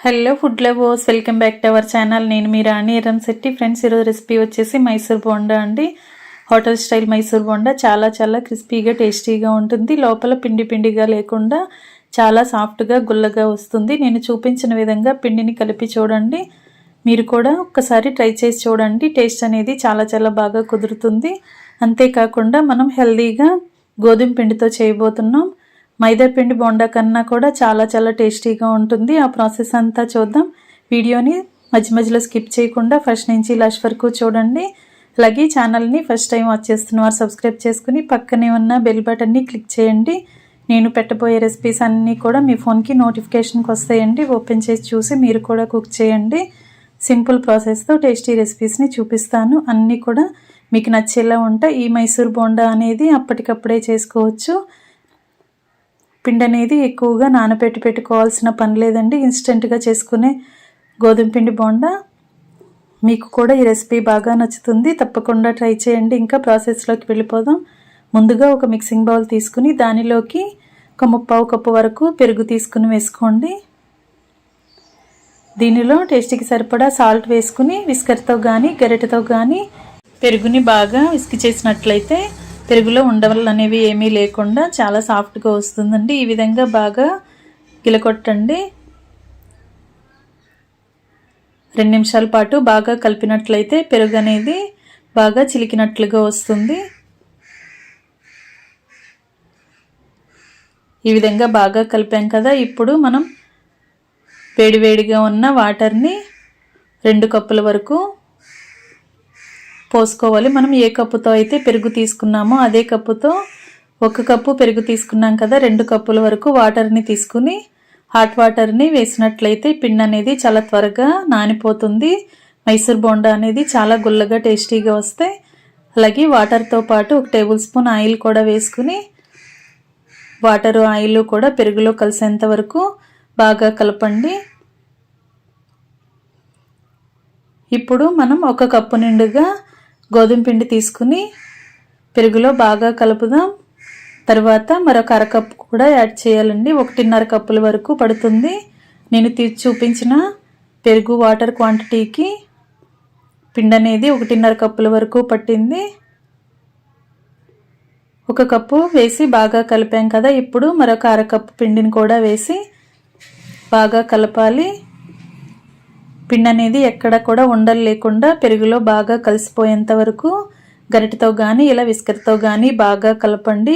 Hello food lovers, welcome back to our channel. నేను మీ రాణి Eramsetti. Friends, ఈరోజు recipe వచ్చేసి మైసూర్ బోండా అండి. హోటల్ స్టైల్ మైసూర్ బోండా చాలా క్రిస్పీగా టేస్టీగా ఉంటుంది. లోపల పిండిగా లేకుండా చాలా సాఫ్ట్గా గుల్లగా వస్తుంది. నేను చూపించిన విధంగా పిండిని కలిపి చూడండి. మీరు కూడా ఒక్కసారి ట్రై చేసి చూడండి. టేస్ట్ అనేది చాలా బాగా కుదురుతుంది. అంతేకాకుండా మనం హెల్దీగా గోధుమ పిండితో చేయబోతున్నాం. మైదా పిండి బోండా కన్నా కూడా చాలా టేస్టీగా ఉంటుంది. ఆ ప్రాసెస్ అంతా చూద్దాం. వీడియోని మధ్యలో స్కిప్ చేయకుండా ఫస్ట్ నుంచి లాస్ట్ వరకు చూడండి. అలాగే ఛానల్ని ఫస్ట్ టైం వాచ్ చేస్తున్నవారు సబ్స్క్రైబ్ చేసుకుని పక్కనే ఉన్న బెల్ బటన్ని క్లిక్ చేయండి. నేను పెట్టబోయే రెసిపీస్ అన్నీ కూడా మీ ఫోన్కి నోటిఫికేషన్కి వస్తాయండి. ఓపెన్ చేసి చూసి మీరు కూడా కుక్ చేయండి. సింపుల్ ప్రాసెస్తో టేస్టీ రెసిపీస్ని చూపిస్తాను. అన్నీ కూడా మీకు నచ్చేలా ఉంటాయి. ఈ మైసూర్ బోండా అనేది అప్పటికప్పుడే చేసుకోవచ్చు. పిండి అనేది ఎక్కువగా పెట్టుకోవాల్సిన పని లేదండి. ఇన్స్టెంట్గా చేసుకునే గోధుమ పిండి బోండా. మీకు కూడా ఈ రెసిపీ బాగా నచ్చుతుంది. తప్పకుండా ట్రై చేయండి. ఇంకా ప్రాసెస్లోకి వెళ్ళిపోదాం. ముందుగా ఒక మిక్సింగ్ బౌల్ తీసుకుని దానిలోకి ఒక 1/4 కప్పు వరకు పెరుగు తీసుకుని వేసుకోండి. దీనిలో టేస్ట్కి సరిపడా సాల్ట్ వేసుకుని విస్కర్తో కానీ గరిటెతో కానీ పెరుగుని బాగా విస్క్ చేసినట్లయితే పెరుగులో ఉండవలు అనేవి ఏమీ లేకుండా చాలా సాఫ్ట్గా వస్తుందండి. ఈ విధంగా బాగా గిలకొట్టండి. 2 నిమిషాల పాటు బాగా కలిపినట్లయితే పెరుగు అనేది బాగా చిలికినట్లుగా వస్తుంది. ఈ విధంగా బాగా కలిపాం కదా. ఇప్పుడు మనం వేడిగా ఉన్న వాటర్ని 2 కప్పుల వరకు పోసుకోవాలి. మనం ఏ కప్పుతో అయితే పెరుగు తీసుకున్నామో అదే కప్పుతో 1 కప్పు పెరుగు తీసుకున్నాం కదా, 2 కప్పుల వరకు వాటర్ని తీసుకుని హాట్ వాటర్ని వేసినట్లయితే పిండి అనేది చాలా త్వరగా నానిపోతుంది. మైసూర్ బోండా అనేది చాలా గుల్లగా టేస్టీగా వస్తాయి. అలాగే వాటర్తో పాటు 1 టేబుల్ స్పూన్ ఆయిల్ కూడా వేసుకుని వాటరు ఆయిల్ కూడా పెరుగులో కలిసేంత వరకు బాగా కలపండి. ఇప్పుడు మనం 1 కప్పు నిండుగా గోధుమ పిండి తీసుకుని పెరుగులో బాగా కలుపుదాం. తర్వాత మరొక 1/2 కప్పు కూడా యాడ్ చేయాలండి. 1.5 కప్పుల వరకు పడుతుంది. నేను చూపించిన పెరుగు వాటర్ క్వాంటిటీకి పిండి అనేది 1.5 కప్పుల వరకు పట్టింది. 1 కప్పు వేసి బాగా కలిపాం కదా. ఇప్పుడు మరొక 1/2 కప్పు పిండిని కూడా వేసి బాగా కలపాలి. పిండి అనేది ఎక్కడ కూడా ఉండలు లేకుండా పెరుగులో బాగా కలిసిపోయేంత వరకు గరిటెతో కానీ ఇలా విస్కర్తో కానీ బాగా కలపండి.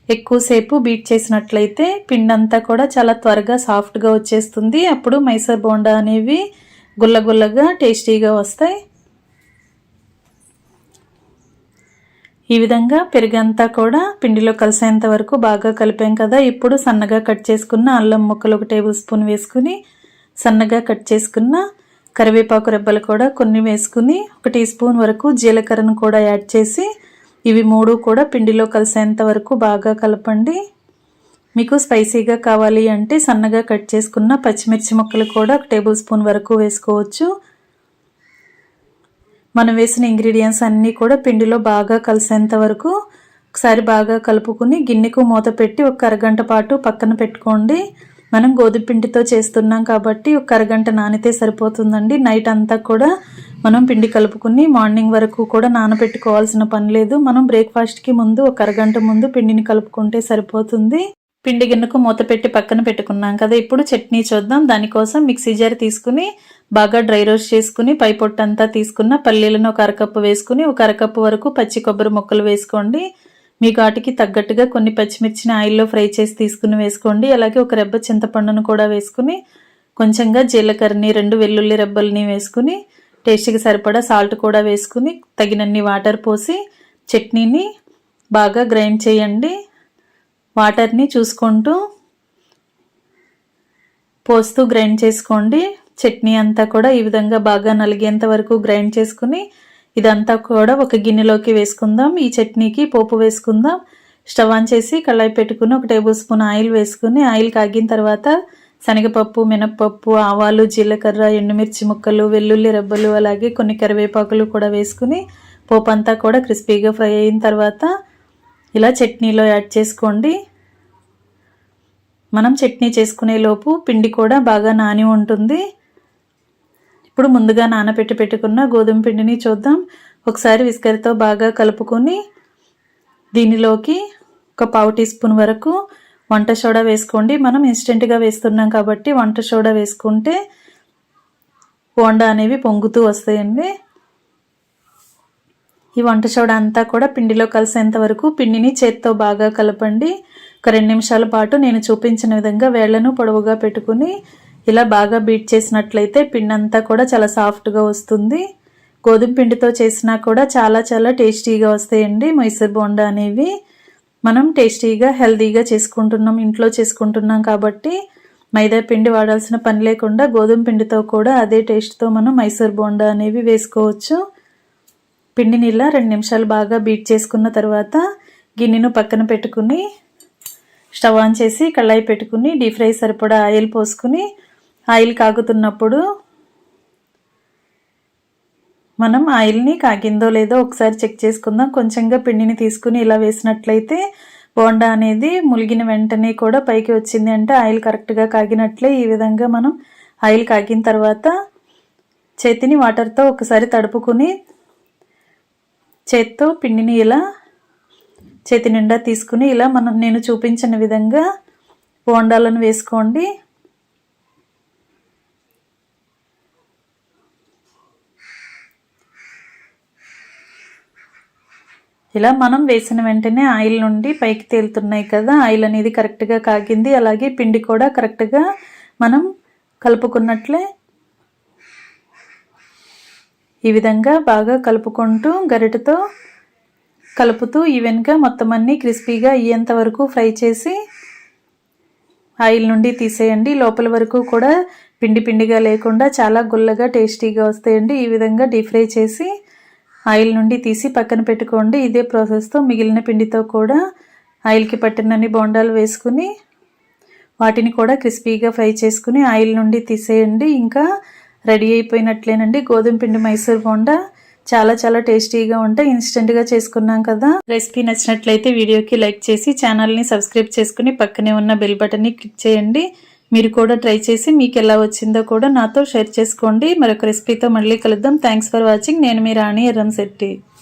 ఎక్కువసేపు బీట్ చేసినట్లయితే పిండి అంతా కూడా చాలా త్వరగా సాఫ్ట్గా వచ్చేస్తుంది. అప్పుడు మైసూర్ బోండా అనేవి గుల్లగా టేస్టీగా వస్తాయి. ఈ విధంగా పెరుగంతా కూడా పిండిలో కలిసేంత వరకు బాగా కలిపాం కదా. ఇప్పుడు సన్నగా కట్ చేసుకున్న అల్లం ముక్కలు 1 టేబుల్ స్పూన్ వేసుకుని సన్నగా కట్ చేసుకున్న కరివేపాకు రెబ్బలు కూడా కొన్ని వేసుకుని 1 టీ స్పూన్ వరకు జీలకర్రను కూడా యాడ్ చేసి ఇవి 3 కూడా పిండిలో కలిసేంత వరకు బాగా కలపండి. మీకు స్పైసీగా కావాలి అంటే సన్నగా కట్ చేసుకున్న పచ్చిమిర్చి ముక్కలు కూడా 1 టేబుల్ స్పూన్ వరకు వేసుకోవచ్చు. మనం వేసిన ఇంగ్రీడియంట్స్ అన్నీ కూడా పిండిలో బాగా కలిసేంత వరకు ఒకసారి బాగా కలుపుకుని గిన్నెకు మూత పెట్టి 1 అరగంట పాటు పక్కన పెట్టుకోండి. మనం గోధుమ పిండితో చేస్తున్నాం కాబట్టి 1 అరగంట నానితే సరిపోతుందండి. నైట్ అంతా కూడా మనం పిండి కలుపుకుని మార్నింగ్ వరకు కూడా నానబెట్టుకోవాల్సిన పని లేదు. మనం బ్రేక్ఫాస్ట్కి ముందు 1 అరగంట ముందు పిండిని కలుపుకుంటే సరిపోతుంది. పిండి గిన్నెకు మూత పెట్టి పక్కన పెట్టుకున్నాం కదా. ఇప్పుడు చట్నీ చూద్దాం. దానికోసం మిక్సీ జార్ తీసుకుని బాగా డ్రై రోస్ట్ చేసుకుని పై పొట్టంతా తీసుకున్న పల్లీలను 1 అరకప్పు వేసుకుని 1 అరకప్పు వరకు పచ్చి కొబ్బరి ముక్కలు వేసుకోండి. మీ ఘాటుకి తగ్గట్టుగా కొన్ని పచ్చిమిర్చిని ఆయిల్లో ఫ్రై చేసి తీసుకుని వేసుకోండి. అలాగే 1 రెబ్బ చింతపండును కూడా వేసుకుని కొంచెంగా జీలకర్రని 2 వెల్లుల్లి రెబ్బల్ని వేసుకుని టేస్ట్కి సరిపడా సాల్ట్ కూడా వేసుకుని తగినన్ని వాటర్ పోసి చట్నీని బాగా గ్రైండ్ చేయండి. వాటర్ని చూసుకుంటూ పోస్తూ గ్రైండ్ చేసుకోండి. చట్నీ అంతా కూడా ఈ విధంగా బాగా నలిగేంత వరకు గ్రైండ్ చేసుకుని ఇదంతా కూడా ఒక గిన్నెలోకి వేసుకుందాం. ఈ చట్నీకి పోపు వేసుకుందాం. స్టవ్ ఆన్ చేసి కళాయి పెట్టుకుని 1 టేబుల్ స్పూన్ ఆయిల్ వేసుకుని ఆయిల్ కాగిన తర్వాత శనగపప్పు, మినప్పప్పు, ఆవాలు, జీలకర్ర, ఎండుమిర్చి ముక్కలు, వెల్లుల్లి రెబ్బలు అలాగే కొన్ని కరివేపాకులు కూడా వేసుకుని పోపు అంతా కూడా క్రిస్పీగా ఫ్రై అయిన తర్వాత ఇలా చట్నీలో యాడ్ చేసుకోండి. మనం చట్నీ చేసుకునే లోపు పిండి కూడా బాగా నాని ఉంటుంది. ఇప్పుడు ముందుగా నానబెట్టి పెట్టుకున్న గోధుమ పిండిని చూద్దాం. ఒకసారి విస్కర్తో బాగా కలుపుకొని దీనిలోకి ఒక పావు టీ స్పూన్ వరకు వంట సోడా వేసుకోండి. మనం ఇన్స్టెంట్గా వేస్తున్నాం కాబట్టి వంట సోడా వేసుకుంటే బోండా అనేవి పొంగుతూ వస్తాయండి. ఈ వంట సోడా అంతా కూడా పిండిలో కలిసేంత వరకు పిండిని చేత్తో బాగా కలపండి. ఒక 2 నిమిషాల పాటు నేను చూపించిన విధంగా వేళ్లను పొడవుగా పెట్టుకుని ఇలా బాగా బీట్ చేసినట్లయితే పిండి అంతా కూడా చాలా సాఫ్ట్గా వస్తుంది. గోధుమ పిండితో చేసినా కూడా చాలా చాలా టేస్టీగా వస్తాయండి మైసూర్ బోండా అనేవి. మనం టేస్టీగా హెల్తీగా చేసుకుంటున్నాం, ఇంట్లో చేసుకుంటున్నాం కాబట్టి మైదా పిండి వాడాల్సిన పని లేకుండా గోధుమ పిండితో కూడా అదే టేస్ట్తో మనం మైసూర్ బోండా అనేవి వేసుకోవచ్చు. పిండిని ఇలా 2 నిమిషాలు బాగా బీట్ చేసుకున్న తర్వాత గిన్నెను పక్కన పెట్టుకుని స్టవ్ ఆన్ చేసి కళాయి పెట్టుకుని డీప్ ఫ్రై సరిపడా ఆయిల్ పోసుకుని ఆయిల్ కాగుతున్నప్పుడు మనం ఆయిల్ని కాగిందో లేదో ఒకసారి చెక్ చేసుకుందాం. కొంచెంగా పిండిని తీసుకుని ఇలా వేసినట్లయితే బోండా అనేది ములిగిన వెంటనే కూడా పైకి వచ్చింది అంటే ఆయిల్ కరెక్ట్గా కాగినట్లే. ఈ విధంగా మనం ఆయిల్ కాగిన తర్వాత చేతిని వాటర్తో ఒకసారి తడుపుకుని చేత్తో పిండిని ఇలా చేతి నిండా తీసుకుని ఇలా నేను చూపించిన విధంగా బోండాలను వేసుకోండి. ఇలా మనం వేసిన వెంటనే ఆయిల్ నుండి పైకి తేలుతున్నాయి కదా, ఆయిల్ అనేది కరెక్ట్గా కాగింది. అలాగే పిండి కూడా కరెక్ట్గా మనం కలుపుకున్నట్లే ఈ విధంగా బాగా కలుపుకుంటూ గరిటెతో కలుపుతూ ఈవెన్గా మొత్తం అన్నీ క్రిస్పీగా అయ్యేంత వరకు ఫ్రై చేసి ఆయిల్ నుండి తీసేయండి. లోపల వరకు కూడా పిండి పిండిగా లేకుండా చాలా గుల్లగా టేస్టీగా వస్తాయండి. ఈ విధంగా డీప్ ఫ్రై చేసి ఆయిల్ నుండి తీసి పక్కన పెట్టుకోండి. ఇదే ప్రాసెస్తో మిగిలిన పిండితో కూడా ఆయిల్కి పట్టినన్ని బోండాలు వేసుకుని వాటిని కూడా క్రిస్పీగా ఫ్రై చేసుకుని ఆయిల్ నుండి తీసేయండి. ఇంకా రెడీ అయిపోయినట్లేనండి గోధుమ పిండి మైసూర్ బోండా. చాలా చాలా టేస్టీగా ఉంటాయి, ఇన్స్టెంట్గా చేసుకున్నాం కదా. రెసిపీ నచ్చినట్లయితే వీడియోకి లైక్ చేసి ఛానల్ని సబ్స్క్రైబ్ చేసుకుని పక్కనే ఉన్న బెల్ బటన్ని క్లిక్ చేయండి. మీరు కూడా ట్రై చేసి మీకు ఎలా వచ్చిందో కూడా నాతో షేర్ చేసుకోండి. మరొక రెసిపీతో మళ్ళీ కలుద్దాం. Thanks for watching. నేను మీ రాణి ఎర్రంశెట్టి.